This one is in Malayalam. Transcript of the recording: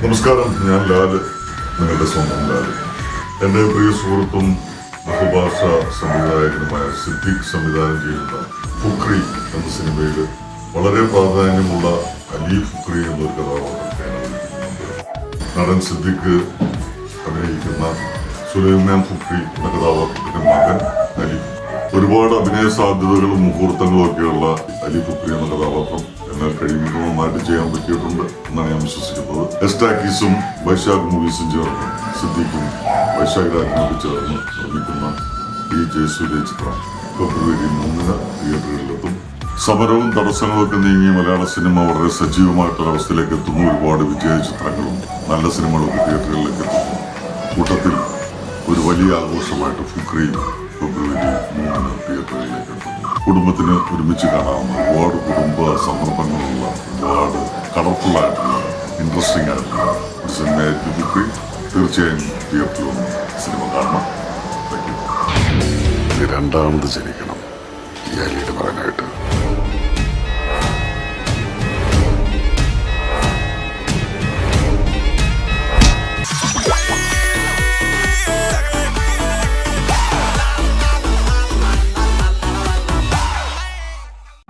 നമസ്കാരം, ഞാൻ ലാല്, നിങ്ങളുടെ സ്വന്തം ലാല്. എൻ്റെ പ്രിയ സുഹൃത്തും ബഹുഭാഷാ സംവിധായകനുമായ സിദ്ദിഖ് സംവിധാനം ചെയ്യുന്ന ഫുക്രി എന്ന സിനിമയിൽ വളരെ പ്രാധാന്യമുള്ള അലി ഫുക്രി എന്നൊരു കഥാപാത്രത്തെയാണ് അവതരിപ്പിക്കുന്നത്. നടൻ സിദ്ദിഖ് അഭിനയിക്കുന്ന സുലൈമാൻ ഫുക്രി എന്ന കഥാപാത്രത്തിന്റെ മകൻ അലി. ഒരുപാട് അഭിനയ സാധ്യതകളും മുഹൂർത്തങ്ങളും ഒക്കെയുള്ള അലി ഫുക്രി എന്ന കഥാപാത്രം എന്നാൽ കഴിയുമ്പോൾ നന്നായിട്ട് ചെയ്യാൻ പറ്റിയിട്ടുണ്ട് എന്നാണ് ഞാൻ വിശ്വസിക്കുന്നത്. എസ്റ്റാക്കീസും വൈശാഖ് മൂവീസും ചേർന്ന് സിദ്ദിഖും വൈശാഖ് രാജിനോട് ചേർന്ന് നിർമ്മിക്കുന്ന ഈ ജയസൂര്യ ചിത്രം ഫെബ്രുവരി 3 തിയേറ്ററുകളിലെത്തും. സമരവും തടസ്സങ്ങളൊക്കെ നീങ്ങിയ മലയാള സിനിമ വളരെ സജീവമായിട്ടൊരവസ്ഥയിലേക്ക് എത്തുന്നു. ഒരുപാട് വിജയ ചിത്രങ്ങളും നല്ല സിനിമകളൊക്കെ തിയേറ്ററുകളിലേക്ക് എത്തുന്നു. കൂട്ടത്തിൽ ഒരു വലിയ ആഘോഷമായിട്ട് ഫുക്രി ഫെബ്രുവരി 3 തിയേറ്ററുകളിലേക്ക് എത്തുന്നു. കുടുംബത്തിന് ഒരുമിച്ച് കാണാവുന്ന ഒരുപാട് കുടുംബ സന്ദർഭങ്ങളുള്ള ഒരുപാട് കളർഫുള്ളായിട്ടുള്ള ഇൻട്രസ്റ്റിംഗ് ആയിട്ടുള്ള ഒരു സിനിമയായിരിക്കും ഫുക്രി. തീർച്ചയായും തിയേറ്ററിൽ വന്ന് സിനിമ കാണണം. രണ്ടാമത് ജനിക്കണം.